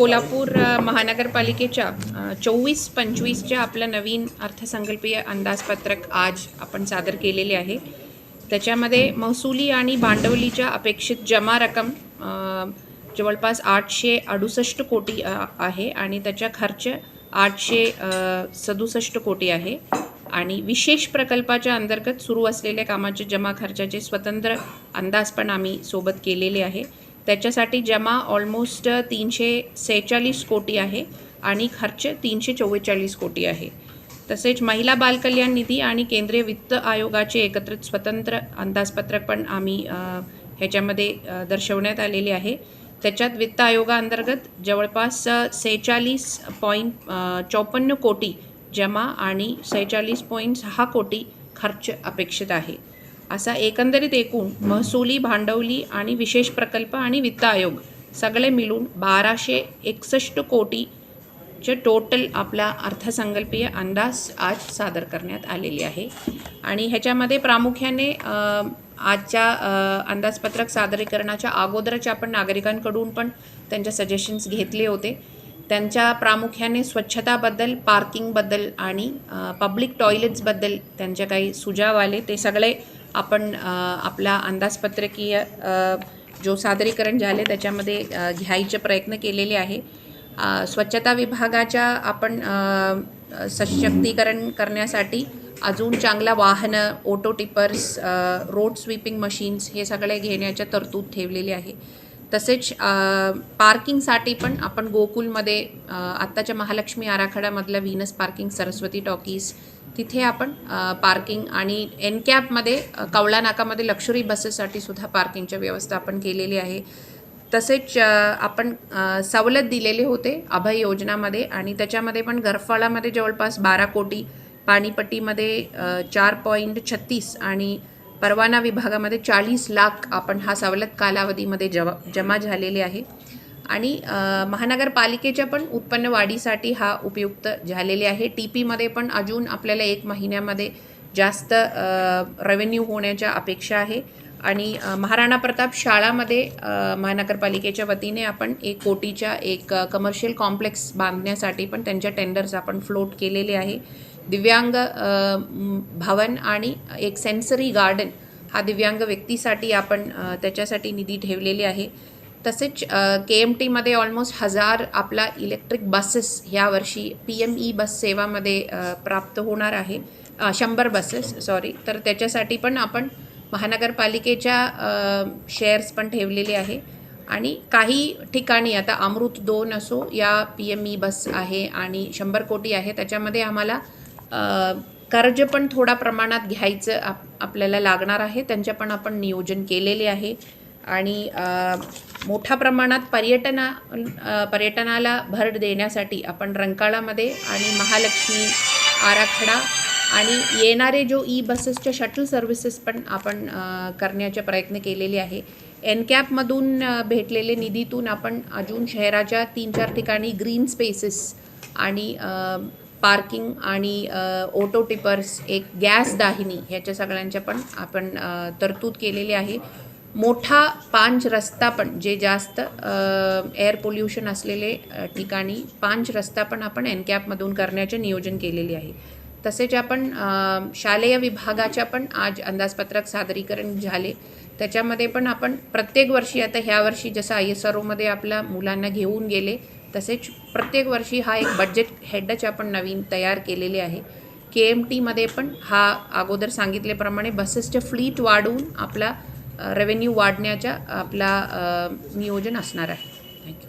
सोलापूर महानगरपालिकेच्या 24-25च्या आपलं नवीन अर्थसंकल्पीय अंदाजपत्रक आज आपण सादर केलेले आहे। त्याच्यामध्ये महसुली आणि भांडवलीच्या अपेक्षित जमा रक्कम जवळपास 868 कोटी आहे आणि त्याचा खर्च 867 कोटी आहे आणि विशेष प्रकल्पाच्या अंतर्गत सुरू असलेल्या कामाचे जमा खर्चाचे स्वतंत्र अंदाज पण आम्ही सोबत केलेले आहे। त्याच्यासाठी जमा ऑलमोस्ट 346 कोटी आहे आणि खर्च 344 कोटी आहे। तसेच महिला बाल कल्याण निधी आणि केंद्रीय वित्त आयोगाचे एकत्रित स्वतंत्र अंदाजपत्रक पण आम्ही ह्याच्यामध्ये दर्शवण्यात आलेले आहे। त्याच्यात वित्त आयोगाअंतर्गत जवळपास 46.54 कोटी जमा आणि 46.6 कोटी खर्च अपेक्षित आहे। असा एकंदरीत एकूण महसुली, भांडवली आणि विशेष प्रकल्प आणि वित्त आयोग सगळे मिळून 1261 कोटीचे टोटल आपला अर्थसंकल्पीय अंदाज आज सादर करण्यात आलेले आहे। आणि ह्याच्यामध्ये प्रामुख्याने आजच्या अंदाजपत्रक सादरीकरणाच्या अगोदरच्या आपण नागरिकांकडून पण त्यांचे सजेशन्स घेतले होते। त्यांच्या प्रामुख्याने स्वच्छताबद्दल, पार्किंगबद्दल आणि पब्लिक टॉयलेट्सबद्दल त्यांचे काही सुझाव आले। ते सगळे आपण आपला अंदाजपत्रकीय जो सादरीकरण झाले त्याच्यामध्ये घ्यायचे प्रयत्न केलेले आहे। स्वच्छता विभागाच्या आपण सशक्तीकरण करण्यासाठी अजून चांगला वाहनं, auto tippers, road sweeping machines हे सगळे घेण्याच्या तरतूद ठेवलेली आहे। तसेच पार्किंगसाठी पण आपण गोकुलमध्ये आत्ताच्या महालक्ष्मी आराखड्यामधलं व्हीनस पार्किंग, सरस्वती टॉकीज तिथे आपण पार्किंग आणि एनकॅपमध्ये कवळा नाकामध्ये लक्झरी बसेससाठी सुद्धा पार्किंगच्या व्यवस्था आपण केलेली आहे। तसेच आपण सवलत दिलेले होते अभय योजनामध्ये आणि त्याच्यामध्ये पण घरफाळामध्ये जवळपास 12 कोटी, पाणीपट्टीमध्ये 4.36 आणि परवाना विभागामध्ये 40 लाख आपण हा सवलत कालावधीमध्ये जमा झालेले आहे। आणि महानगरपालिकेच्या पण उत्पन्न वाढीसाठी हा उपयुक्त झालेले आहे। TPमध्ये पण अजून आपल्याला 1 महिन्यामध्ये जास्त रेव्हेन्यू होण्याच्या अपेक्षा आहे। आणि महाराणा प्रताप शाळामध्ये महानगरपालिकेच्या वतीने आपण 1 कोटीच्या एक कमर्शियल कॉम्प्लेक्स बांधण्यासाठी पण त्यांच्या टेंडर्स आपण फ्लोट केलेले आहे। दिव्यांग भवन आणि एक सेन्सरी गार्डन हा दिव्यांग व्यक्तीसाठी आपण त्याच्यासाठी निधी ठेवलेली आहे। तसेच KMTमध्ये ऑलमोस्ट 1000 आपला इलेक्ट्रिक बसेस ह्या वर्षी PME बस सेवामध्ये प्राप्त होणार आहे। 100 बसेस तर त्याच्यासाठी पण आपण महानगरपालिकेच्या शेअर्स पण ठेवलेले आहे। आणि काही ठिकाणी आता अमृत 2 असो या PME बस आहे आणि 100 कोटी आहे, त्याच्यामध्ये आम्हाला कर्ज पण थोडा प्रमाणात घ्यायचं आपल्याला लागणार आहे, त्यांच्या पण आपण नियोजन केलेले आहे। आणि मोठ्या प्रमाणात पर्यटनाला भर देण्यासाठी आपण रंकाळामध्ये आणि महालक्ष्मी आराखडा आणि येणारे जो बसेसच्या शटल सर्व्हिसेस पण आपण करण्याचे प्रयत्न केलेले आहे। एनकॅपमधून भेटलेले निधीतून आपण अजून शहराच्या 3-4 ठिकाणी ग्रीन स्पेसेस आणि पार्किंग आणि ऑटो टिपर्स, एक गॅस दाहिनी ह्याच्या सगळ्यांच्या पण आपण तरतूद केलेली आहे। मोठा 5 रस्ता पण जे जास्त एअर पोल्युशन असलेले ठिकाणी 5 रस्ता पण आपण एनकॅपमधून करण्याचे नियोजन केलेले आहे। तसेच आपण शालेय विभागाच्या पण आज अंदाजपत्रक सादरीकरण झाले, त्याच्यामध्ये पण आपण प्रत्येक वर्षी आता ह्या वर्षी जसं ISROमध्ये आपल्या मुलांना घेऊन गेले तसेच प्रत्येक वर्षी हा एक बजेट हेडच आपण नवीन तयार केलेले आहे। KMTमध्ये पण हा अगोदर सांगितल्याप्रमाणे बसेसचे फ्लीट वाढवून आपला रेव्हेन्यू वाढण्याचा आपला नियोजन असणार आहे। थँक्यू।